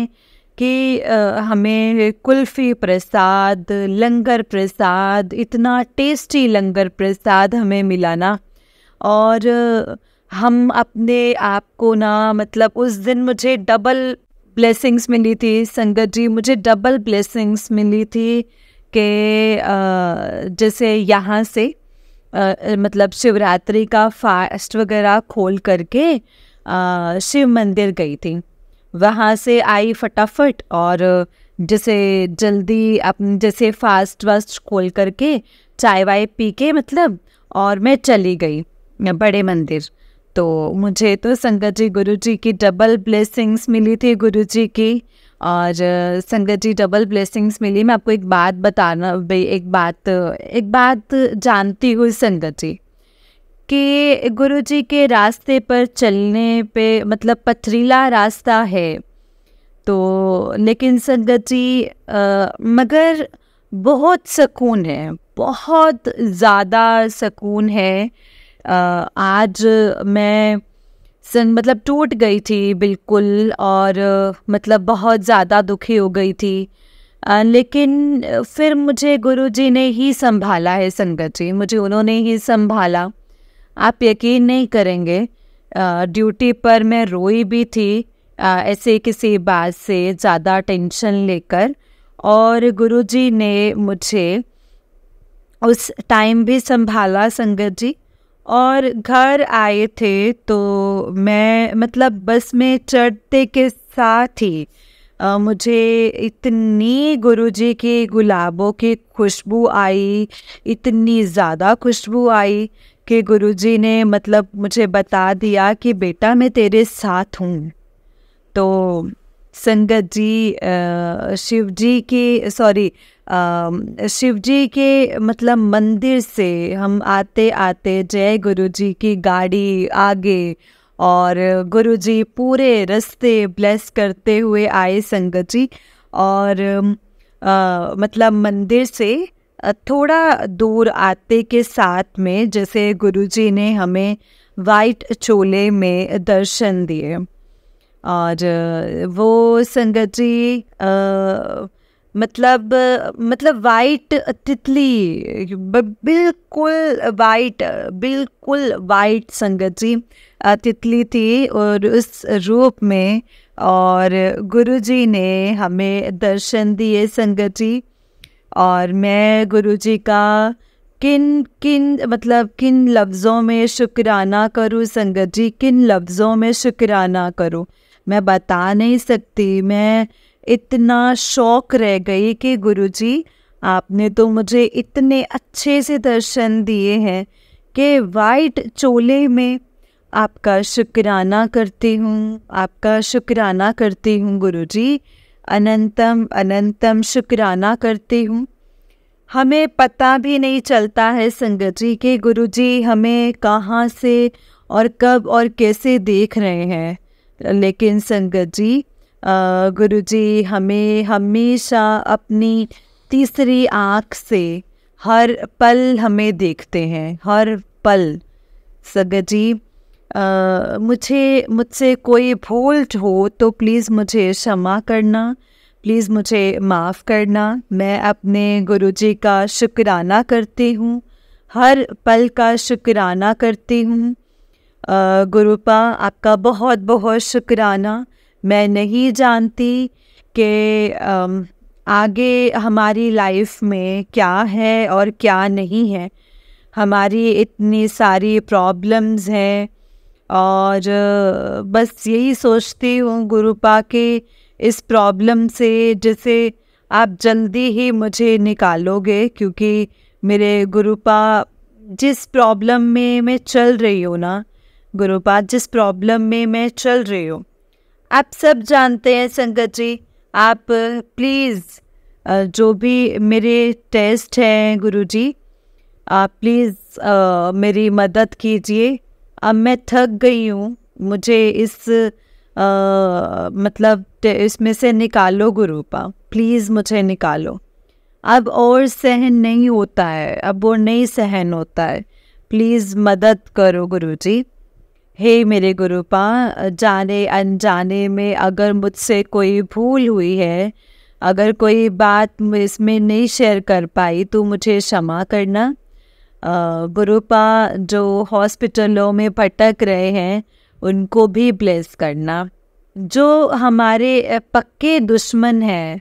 कि हमें कुल्फ़ी प्रसाद, लंगर प्रसाद, इतना टेस्टी लंगर प्रसाद हमें मिला ना। और हम अपने आप को ना मतलब उस दिन मुझे डबल ब्लेसिंग्स मिली थी संगत जी, मुझे डबल ब्लेसिंग्स मिली थी कि जैसे यहाँ से मतलब शिवरात्रि का फास्ट वगैरह खोल करके शिव मंदिर गई थी, वहाँ से आई फटाफट और जैसे जल्दी अपन जैसे फास्ट वास्ट खोल करके चाय वाय पी के मतलब और मैं चली गई बड़े मंदिर। तो मुझे तो संगत जी गुरु जी की डबल ब्लेसिंग्स मिली थी गुरु जी की, और संगत जी डबल ब्लेसिंग्स मिली। मैं आपको एक बात बताना भाई, एक बात जानती हूँ संगत जी कि गुरु जी के रास्ते पर चलने पे मतलब पथरीला रास्ता है, तो लेकिन संगत जी मगर बहुत सुकून है, बहुत ज़्यादा सुकून है। आज मैं मतलब टूट गई थी बिल्कुल, और मतलब बहुत ज़्यादा दुखी हो गई थी, लेकिन फिर मुझे गुरुजी ने ही संभाला है संगत जी, मुझे उन्होंने ही संभाला। आप यकीन नहीं करेंगे ड्यूटी पर मैं रोई भी थी ऐसे किसी बात से ज़्यादा टेंशन लेकर, और गुरुजी ने मुझे उस टाइम भी संभाला संगत जी। और घर आए थे तो मैं मतलब बस में चढ़ते के साथ ही मुझे इतनी गुरुजी की गुलाबों की खुशबू आई, इतनी ज़्यादा खुशबू आई कि गुरुजी ने मतलब मुझे बता दिया कि बेटा मैं तेरे साथ हूँ। तो संगत जी शिव जी के मतलब मंदिर से हम आते आते जय गुरु जी की गाड़ी आगे, और गुरु जी पूरे रास्ते ब्लेस करते हुए आए संगत जी। और मतलब मंदिर से थोड़ा दूर आते के साथ में जैसे गुरु जी ने हमें वाइट चोले में दर्शन दिए, और वो संगत जी मतलब वाइट तितली, बिल्कुल वाइट संगत जी तितली थी और उस रूप में, और गुरुजी ने हमें दर्शन दिए संगत जी। और मैं गुरुजी का किन लफ्ज़ों में शुक्राना करूँ संगत जी, किन लफ्ज़ों में शुक्राना करूँ मैं बता नहीं सकती। मैं इतना शौक रह गई कि गुरुजी आपने तो मुझे इतने अच्छे से दर्शन दिए हैं कि वाइट चोले में आपका शुक्राना करती हूँ, आपका शुक्राना करती हूँ गुरुजी, अनंतम अनंतम शुक्राना करती हूँ। हमें पता भी नहीं चलता है संगत जी कि गुरुजी हमें कहाँ से और कब और कैसे देख रहे हैं, लेकिन संगत जी गुरुजी हमें हमेशा अपनी तीसरी आँख से हर पल हमें देखते हैं, हर पल। संगत जी मुझसे कोई भूल हो तो प्लीज़ मुझे क्षमा करना, प्लीज़ मुझे माफ़ करना। मैं अपने गुरुजी का शुक्राना करती हूँ, हर पल का शुक्राना करती हूँ। गुरुपा आपका बहुत बहुत शुक्राना। मैं नहीं जानती कि आगे हमारी लाइफ में क्या है और क्या नहीं है। हमारी इतनी सारी प्रॉब्लम्स हैं और बस यही सोचती हूँ गुरुपा के इस प्रॉब्लम से जैसे आप जल्दी ही मुझे निकालोगे, क्योंकि मेरे गुरुपा जिस प्रॉब्लम में मैं चल रही हूँ ना, गुरुपा जिस प्रॉब्लम में मैं चल रही हूँ, आप सब जानते हैं संगत जी। आप प्लीज़ जो भी मेरे टेस्ट हैं गुरुजी, आप प्लीज़ मेरी मदद कीजिए। अब मैं थक गई हूँ, मुझे इस मतलब इसमें से निकालो गुरुपा, प्लीज़ मुझे निकालो। अब और सहन नहीं होता है, अब और नहीं सहन होता है, प्लीज़ मदद करो गुरुजी। हे मेरे गुरुपा, जाने अनजाने में अगर मुझसे कोई भूल हुई है, अगर कोई बात इसमें नहीं शेयर कर पाई तो मुझे क्षमा करना। गुरुपा जो हॉस्पिटलों में भटक रहे हैं उनको भी ब्लेस करना। जो हमारे पक्के दुश्मन हैं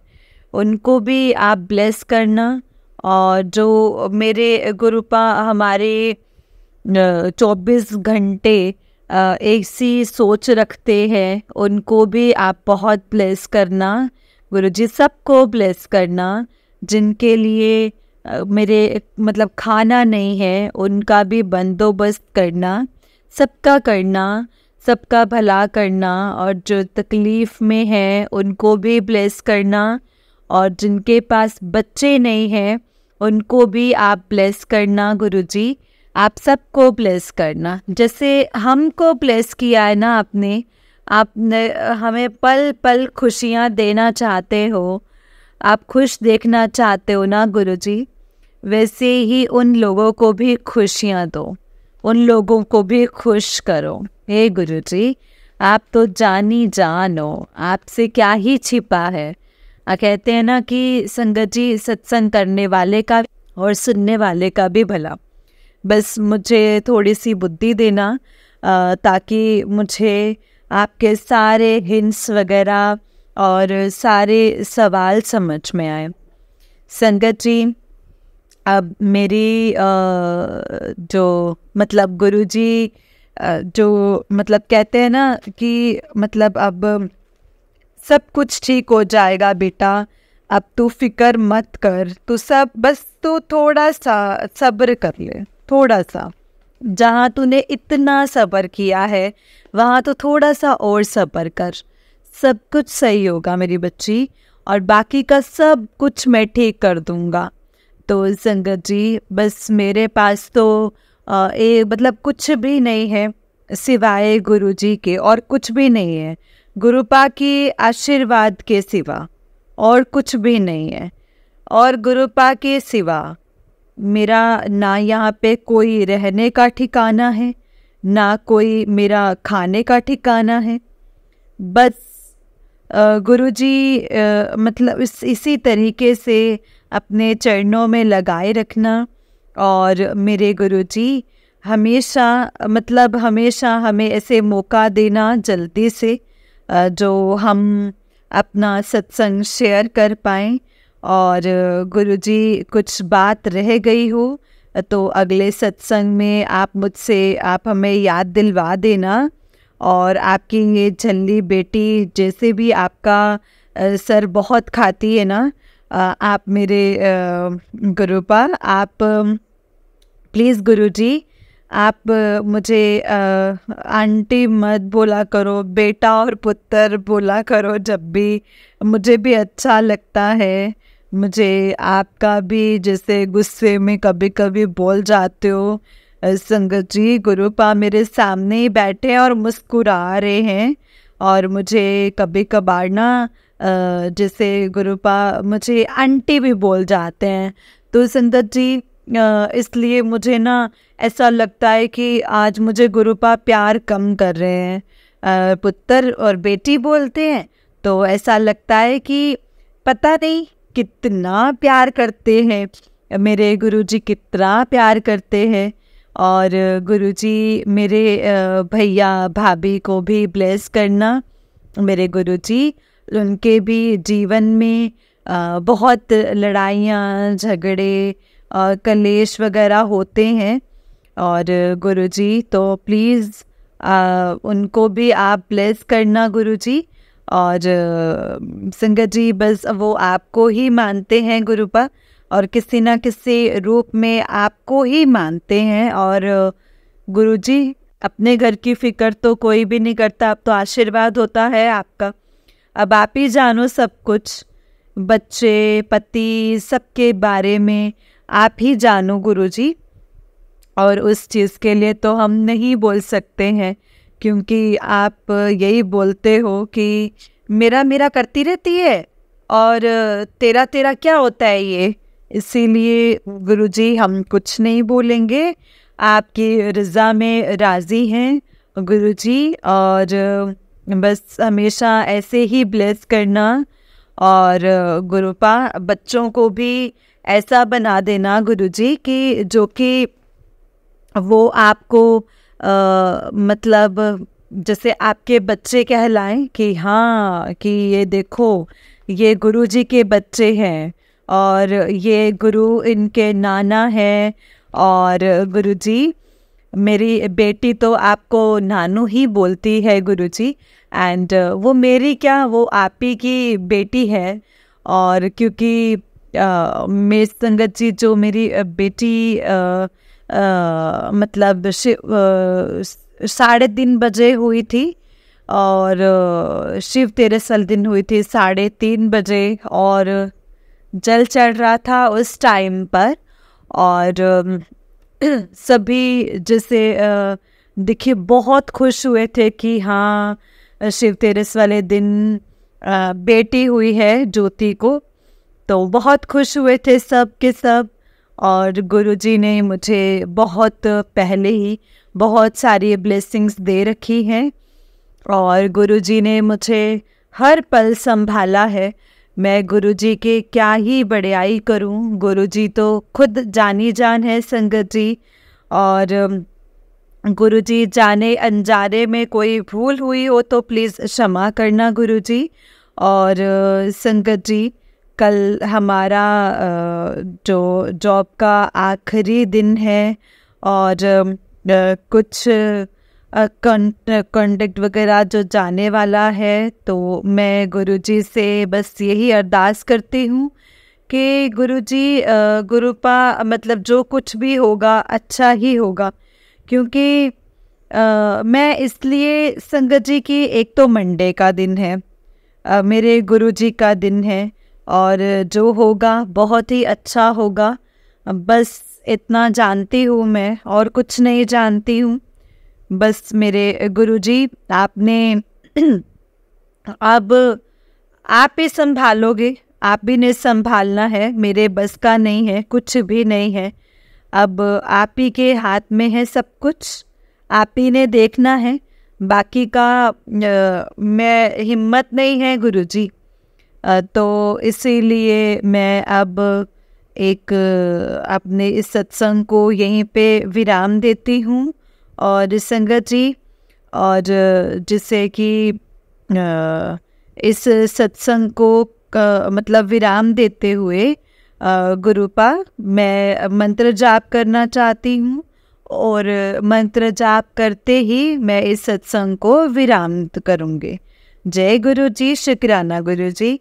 उनको भी आप ब्लेस करना। और जो मेरे गुरुपा हमारे 24 घंटे एक सी सोच रखते हैं उनको भी आप बहुत ब्लेस करना गुरुजी। सबको ब्लेस करना जिनके लिए मेरे मतलब खाना नहीं है, उनका भी बंदोबस्त करना, सबका करना, सबका भला करना। और जो तकलीफ़ में है उनको भी ब्लेस करना। और जिनके पास बच्चे नहीं हैं उनको भी आप ब्लेस करना गुरुजी। आप सबको ब्लेस करना, जैसे हमको ब्लेस किया है ना आपने हमें पल पल खुशियाँ देना चाहते हो, आप खुश देखना चाहते हो ना गुरुजी, वैसे ही उन लोगों को भी खुशियाँ दो, उन लोगों को भी खुश करो। हे गुरुजी, आप तो जानी जान हो, आपसे क्या ही छिपा है। कहते हैं ना कि संगत जी, सत्संग करने वाले का और सुनने वाले का भी भला। बस मुझे थोड़ी सी बुद्धि देना ताकि मुझे आपके सारे हिंट्स वगैरह और सारे सवाल समझ में आए। संगत जी, अब मेरी जो मतलब गुरुजी जो मतलब कहते हैं ना कि मतलब अब सब कुछ ठीक हो जाएगा बेटा, अब तू फिक्र मत कर, तू सब बस तू थोड़ा सा सब्र कर ले, थोड़ा सा। जहाँ तूने इतना सब्र किया है वहाँ तो थोड़ा सा और सब्र कर, सब कुछ सही होगा मेरी बच्ची, और बाकी का सब कुछ मैं ठीक कर दूँगा। तो संगत जी, बस मेरे पास तो मतलब कुछ भी नहीं है सिवाय गुरुजी के, और कुछ भी नहीं है गुरुपा की आशीर्वाद के सिवा, और कुछ भी नहीं है। और गुरुपा के सिवा मेरा ना यहाँ पे कोई रहने का ठिकाना है, ना कोई मेरा खाने का ठिकाना है। बस गुरुजी मतलब इसी तरीके से अपने चरणों में लगाए रखना। और मेरे गुरुजी हमेशा मतलब हमेशा हमें ऐसे मौका देना जल्दी से जो हम अपना सत्संग शेयर कर पाएँ। और गुरुजी कुछ बात रह गई हो तो अगले सत्संग में आप हमें याद दिलवा देना। और आपकी ये झल्ली बेटी जैसे भी आपका सर बहुत खाती है ना, आप मेरे गुरुपा आप प्लीज़ गुरुजी आप मुझे आंटी मत बोला करो, बेटा और पुत्र बोला करो जब भी, मुझे भी अच्छा लगता है। मुझे आपका भी जैसे गुस्से में कभी कभी बोल जाते हो संगत जी, गुरुपा मेरे सामने ही बैठे और मुस्कुरा रहे हैं। और मुझे कभी कभार ना जैसे गुरुपा मुझे आंटी भी बोल जाते हैं। तो संगत जी इसलिए मुझे ना ऐसा लगता है कि आज मुझे गुरुपा प्यार कम कर रहे हैं। पुत्र और बेटी बोलते हैं तो ऐसा लगता है कि पता नहीं कितना प्यार करते हैं, मेरे गुरुजी कितना प्यार करते हैं। और गुरुजी मेरे भैया भाभी को भी ब्लेस करना मेरे गुरुजी, उनके भी जीवन में बहुत लड़ाइयाँ झगड़े कलेश वगैरह होते हैं। और गुरुजी तो प्लीज़ उनको भी आप ब्लेस करना गुरुजी। और संगत जी बस वो आपको ही मानते हैं गुरुपा, और किसी ना किसी रूप में आपको ही मानते हैं। और गुरुजी अपने घर की फिक्र तो कोई भी नहीं करता, अब तो आशीर्वाद होता है आपका। अब आप ही जानो सब कुछ, बच्चे पति सबके बारे में आप ही जानो गुरुजी। और उस चीज़ के लिए तो हम नहीं बोल सकते हैं, क्योंकि आप यही बोलते हो कि मेरा मेरा करती रहती है और तेरा तेरा क्या होता है ये। इसीलिए गुरुजी हम कुछ नहीं बोलेंगे, आपकी रज़ा में राज़ी हैं गुरुजी। और बस हमेशा ऐसे ही ब्लेस करना। और गुरुपा बच्चों को भी ऐसा बना देना गुरुजी कि जो कि वो आपको मतलब जैसे आपके बच्चे कहलाएं कि हाँ कि ये देखो ये गुरुजी के बच्चे हैं और ये गुरु इनके नाना हैं। और गुरुजी मेरी बेटी तो आपको नानू ही बोलती है गुरुजी, एंड वो मेरी क्या वो आप ही की बेटी है। और क्योंकि मेरी संगत जी जो मेरी बेटी मतलब 3:30 बजे हुई थी और शिव तेरसल दिन हुई थी 3:30 बजे, और जल चढ़ रहा था उस टाइम पर। और सभी जैसे देखिए बहुत खुश हुए थे कि हाँ शिव तेरस वाले दिन बेटी हुई है ज्योति को, तो बहुत खुश हुए थे सब के सब। और गुरुजी ने मुझे बहुत पहले ही बहुत सारी ब्लेसिंग्स दे रखी हैं और गुरुजी ने मुझे हर पल संभाला है। मैं गुरुजी के क्या ही बड़ाई करूं, गुरुजी तो खुद जानी जान है संगत जी। और गुरुजी जाने अनजाने में कोई भूल हुई हो तो प्लीज़ क्षमा करना गुरुजी। और संगत जी कल हमारा जो जॉब का आखिरी दिन है और कुछ कॉन्टेक्ट वगैरह जो जाने वाला है, तो मैं गुरुजी से बस यही अरदास करती हूँ कि गुरुजी गुरुपा मतलब जो कुछ भी होगा अच्छा ही होगा। क्योंकि मैं इसलिए संगत जी की एक तो मंडे का दिन है, मेरे गुरुजी का दिन है और जो होगा बहुत ही अच्छा होगा। बस इतना जानती हूँ मैं और कुछ नहीं जानती हूँ। बस मेरे गुरुजी आपने अब आप ही संभालोगे, आप ही ने संभालना है, मेरे बस का नहीं है, कुछ भी नहीं है। अब आप ही के हाथ में है सब कुछ, आप ही ने देखना है, बाकी का मैं हिम्मत नहीं है गुरुजी। तो इसीलिए मैं अब एक अपने इस सत्संग को यहीं पे विराम देती हूँ। और संगत जी और जिससे कि इस सत्संग को मतलब विराम देते हुए गुरुपा मैं मंत्र जाप करना चाहती हूँ और मंत्र जाप करते ही मैं इस सत्संग को विराम करूँगी। जय गुरु जी, शुक्राना गुरु जी।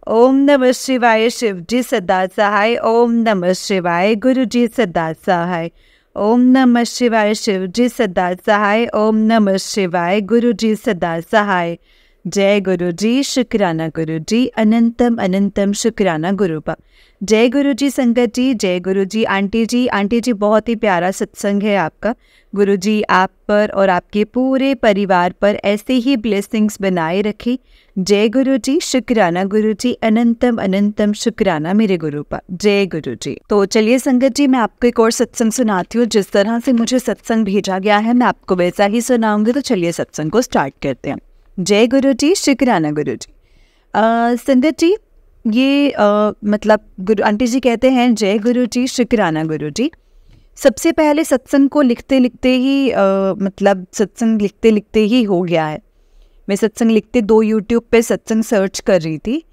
ओम नमः शिवाय, शिव जी सदा सहाय। ओम नमः शिवाय, गुरु जी सदा सहाय। ओम नमः शिवाय, शिव जी सदा सहाय। ओम नमः शिवाय, गुरु जी सदा सहाय। जय गुरु जी, शुक्राना गुरु जी। अनंतम अनंतम शुक्राना गुरुपा। जय गुरु जी संगत जी, जय गुरु जी। आंटी जी बहुत ही प्यारा सत्संग है आपका। गुरु जी आप पर और आपके पूरे परिवार पर ऐसे ही ब्लेसिंग्स बनाए रखें। जय गुरु जी, शुक्राना गुरु जी। अनंतम अनंतम शुक्राना मेरे गुरुपा। जय गुरु जी। तो चलिए संगत जी, मैं आपको एक और सत्संग सुनाती हूँ। जिस तरह से मुझे सत्संग भेजा गया है मैं आपको वैसा ही सुनाऊंगी। तो चलिए सत्संग को स्टार्ट करते हैं। जय गुरु जी, शुक्राना गुरु जी। संगत जी ये मतलब गुरु आंटी जी कहते हैं जय गुरु जी, शुक्राना गुरु जी। सबसे पहले सत्संग को लिखते लिखते ही मतलब सत्संग लिखते लिखते ही हो गया है। मैं सत्संग लिखते 2 यूट्यूब पे सत्संग सर्च कर रही थी,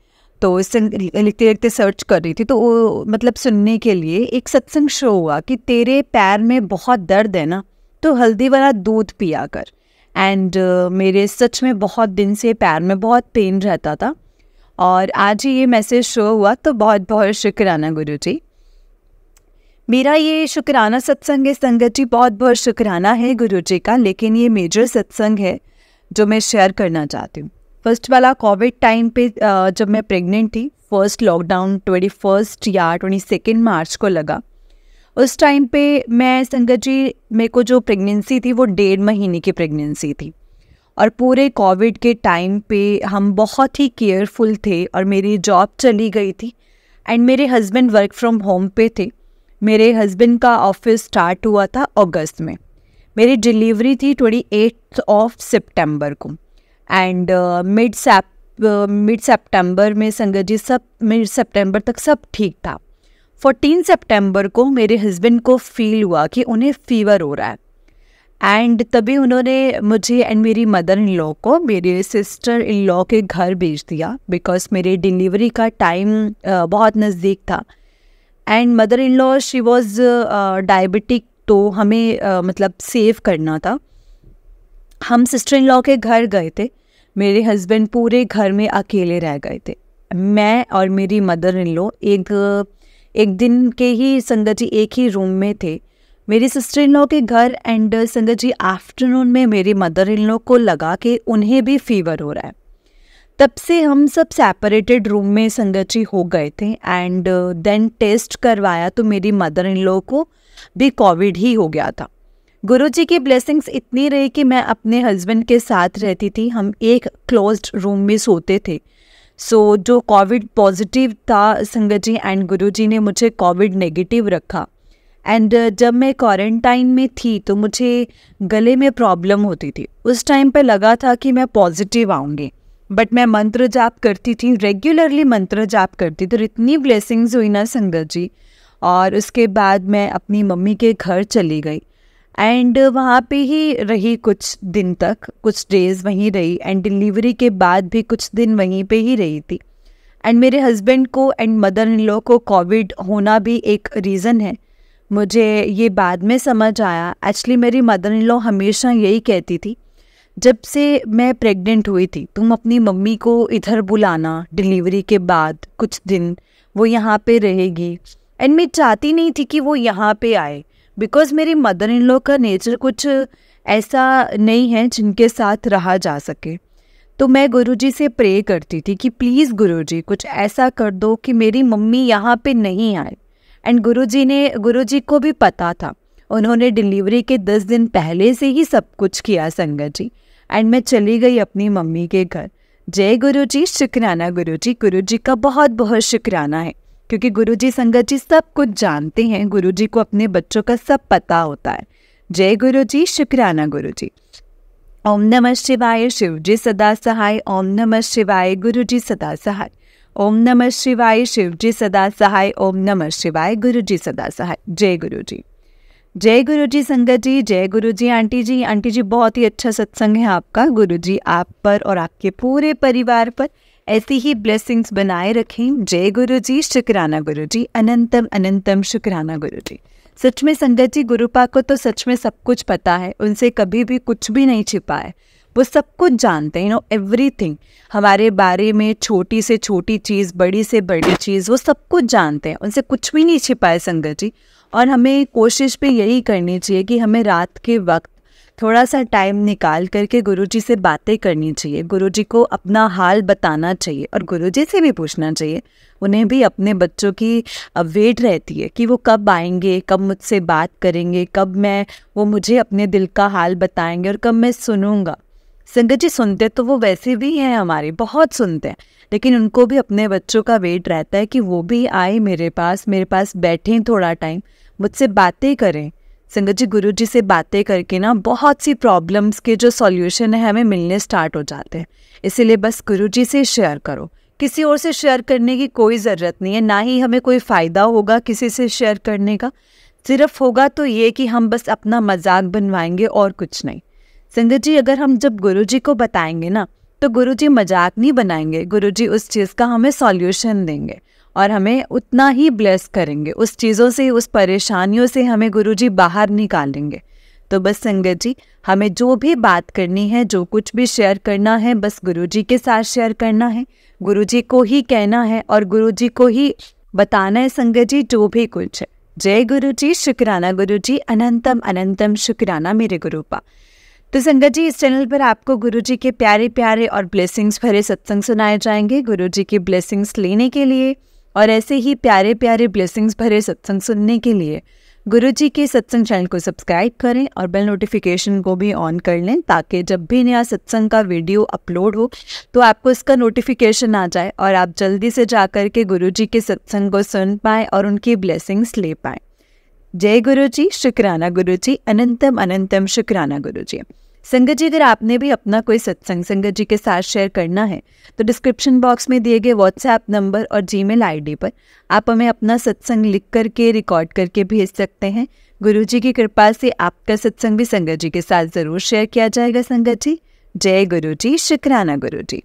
तो लिखते लिखते सर्च कर रही थी, तो वो मतलब सुनने के लिए एक सत्संग शो हुआ कि तेरे पैर में बहुत दर्द है ना, तो हल्दी वाला दूध पिया कर। एंड मेरे सच में बहुत दिन से पैर में बहुत पेन रहता था, और आज ही ये मैसेज शो हुआ, तो बहुत बहुत शुक्राना गुरुजी। मेरा ये शुक्राना सत्संग है संगत जी, बहुत बहुत शुक्राना है गुरुजी का। लेकिन ये मेजर सत्संग है जो मैं शेयर करना चाहती हूँ। फर्स्ट वाला कोविड टाइम पे जब मैं प्रेग्नेंट थी, फर्स्ट लॉकडाउन 21 या 22 मार्च को लगा। उस टाइम पे मैं संगत जी, मेरे को जो प्रेगनेंसी थी वो 1.5 महीने की प्रेगनेंसी थी, और पूरे कोविड के टाइम पे हम बहुत ही केयरफुल थे, और मेरी जॉब चली गई थी एंड मेरे हस्बैंड वर्क फ्रॉम होम पे थे। मेरे हस्बैंड का ऑफिस स्टार्ट हुआ था अगस्त में, मेरी डिलीवरी थी 28 सितंबर को, एंड मिड सितंबर में संगत जी सब मिड सितंबर तक सब ठीक था। 14 सितंबर को मेरे हस्बैंड को फील हुआ कि उन्हें फीवर हो रहा है, एंड तभी उन्होंने मुझे एंड मेरी मदर इन लॉ को मेरे सिस्टर इन लॉ के घर भेज दिया, बिकॉज मेरे डिलीवरी का टाइम बहुत नज़दीक था। And mother in law she was diabetic, तो हमें मतलब सेव करना था। हम सिस्टर इन लॉ के घर गए थे, मेरे हस्बैंड पूरे घर में अकेले रह गए थे। मैं और मेरी मदर इन लॉ एक दिन के ही संगत जी एक ही रूम में थे, मेरी सिस्टर इन लॉ के घर। एंड संगत जी आफ्टरनून में मेरी मदर इन लॉ को लगा कि उन्हें भी फीवर हो रहा है। तब से हम सब सेपरेटेड रूम में संगत जी हो गए थे, एंड देन टेस्ट करवाया तो मेरी मदर इन लॉ को भी कोविड ही हो गया था। गुरुजी की ब्लेसिंग्स इतनी रही कि मैं अपने हस्बैंड के साथ रहती थी, हम एक क्लोज्ड रूम में सोते थे। सो जो कोविड पॉजिटिव था संगत जी, एंड गुरुजी ने मुझे कोविड नेगेटिव रखा। एंड जब मैं क्वारंटाइन में थी तो मुझे गले में प्रॉब्लम होती थी। उस टाइम पे लगा था कि मैं पॉजिटिव आऊँगी, बट मैं मंत्र जाप करती थी, रेगुलरली मंत्र जाप करती थी, तो इतनी ब्लेसिंग्स हुई ना संगत जी। और उसके बाद मैं अपनी मम्मी के घर चली गई, एंड वहाँ पे ही रही कुछ दिन तक, कुछ डेज़ वहीं रही, एंड डिलीवरी के बाद भी कुछ दिन वहीं पे ही रही थी। एंड मेरे हस्बैंड को एंड मदर इन लॉ को कोविड होना भी एक रीज़न है, मुझे ये बाद में समझ आया। एक्चुअली मेरी मदर इन लॉ हमेशा यही कहती थी, जब से मैं प्रेग्नेंट हुई थी तुम अपनी मम्मी को इधर बुलाना, डिलीवरी के बाद कुछ दिन वो यहाँ पे रहेगी। एंड मैं चाहती नहीं थी कि वो यहाँ पे आए, बिकॉज़ मेरी मदर इन लॉ का नेचर कुछ ऐसा नहीं है जिनके साथ रहा जा सके। तो मैं गुरुजी से प्रे करती थी कि प्लीज़ गुरुजी कुछ ऐसा कर दो कि मेरी मम्मी यहाँ पे नहीं आए। एंड गुरुजी को भी पता था, उन्होंने डिलीवरी के 10 दिन पहले से ही सब कुछ किया संगत जी। एंड मैं चली गई अपनी मम्मी के घर। जय गुरुजी, शुक्राना गुरुजी, गुरुजी का बहुत बहुत शुक्राना है, क्योंकि गुरुजी संगत जी सब कुछ जानते हैं, गुरुजी को अपने बच्चों का सब पता होता है। जय गुरुजी, शुक्राना गुरुजी। ओम नमः शिवाय, शिव जी सदा सहाय। ओम नमः शिवाय, गुरुजी सदा सहाय। ओम नमः शिवाय, शिव जी सदा सहाय। ओम नमः शिवाय, गुरुजी सदा सहाय। जय गुरुजी। जय गुरुजी संगत जी, जय गुरुजी आंटी जी। आंटी जी बहुत ही अच्छा सत्संग है आपका, गुरुजी आप पर और आपके पूरे परिवार पर ऐसी ही ब्लेसिंग्स बनाए रखें। जय गुरुजी, शुक्राना गुरुजी, अनंतम अनंतम शुक्राना गुरुजी। सच में संगत जी, गुरुपा को तो सच में सब कुछ पता है, उनसे कभी भी कुछ भी नहीं छिपा है, वो सब कुछ जानते हैं, एवरीथिंग हमारे बारे में, छोटी से छोटी चीज़, बड़ी से बड़ी चीज़, वो सब कुछ जानते हैं, उनसे कुछ भी नहीं छिपा है संगत जी। और हमें कोशिश भी यही करनी चाहिए कि हमें रात के वक्त थोड़ा सा टाइम निकाल करके गुरुजी से बातें करनी चाहिए, गुरुजी को अपना हाल बताना चाहिए, और गुरुजी से भी पूछना चाहिए। उन्हें भी अपने बच्चों की वेट रहती है कि वो कब आएंगे, कब मुझसे बात करेंगे, कब वो मुझे अपने दिल का हाल बताएंगे और कब मैं सुनूंगा। संगत जी सुनते तो वो वैसे भी हैं हमारे, बहुत सुनते हैं, लेकिन उनको भी अपने बच्चों का वेट रहता है कि वो भी आए मेरे पास बैठें थोड़ा टाइम, मुझसे बातें करें। संगत जी गुरुजी से बातें करके ना बहुत सी प्रॉब्लम्स के जो सॉल्यूशन है हमें मिलने स्टार्ट हो जाते हैं। इसीलिए बस गुरुजी से शेयर करो, किसी और से शेयर करने की कोई ज़रूरत नहीं है, ना ही हमें कोई फ़ायदा होगा किसी से शेयर करने का, सिर्फ होगा तो ये कि हम बस अपना मजाक बनवाएंगे और कुछ नहीं। संगत जी अगर हम जब गुरुजी को बताएंगे ना, तो गुरुजी मजाक नहीं बनाएंगे, गुरुजी उस चीज़ का हमें सॉल्यूशन देंगे और हमें उतना ही ब्लेस करेंगे, उस चीज़ों से, उस परेशानियों से हमें गुरुजी बाहर निकालेंगे। तो बस संगत जी, हमें जो भी बात करनी है, जो कुछ भी शेयर करना है, बस गुरुजी के साथ शेयर करना है, गुरुजी को ही कहना है और गुरुजी को ही बताना है संगत जी जो भी कुछ है। जय गुरुजी, शुक्राना गुरुजी, अनंतम अनंतम शुक्राना मेरे गुरुपा। तो संगत जी, इस चैनल पर आपको गुरुजी के प्यारे प्यारे और ब्लेसिंग्स भरे सत्संग सुनाए जाएंगे। गुरुजी की ब्लेसिंग्स लेने के लिए और ऐसे ही प्यारे प्यारे ब्लेसिंग्स भरे सत्संग सुनने के लिए गुरुजी के सत्संग चैनल को सब्सक्राइब करें और बेल नोटिफिकेशन को भी ऑन कर लें, ताकि जब भी नया सत्संग का वीडियो अपलोड हो तो आपको इसका नोटिफिकेशन आ जाए और आप जल्दी से जाकर के गुरुजी के सत्संग को सुन पाएँ और उनकी ब्लेसिंग्स ले पाएँ। जय गुरुजी, शुक्राना गुरुजी, अनंतम अनंतम शुक्राना गुरुजी। संगत जी, अगर आपने भी अपना कोई सत्संग संगत जी के साथ शेयर करना है तो डिस्क्रिप्शन बॉक्स में दिए गए व्हाट्सएप नंबर और जीमेल आईडी पर आप हमें अपना सत्संग लिख करके रिकॉर्ड करके भेज सकते हैं। गुरुजी की कृपा से आपका सत्संग भी संगत जी के साथ ज़रूर शेयर किया जाएगा संगत जी। जय गुरुजी, शुक्राना गुरुजी।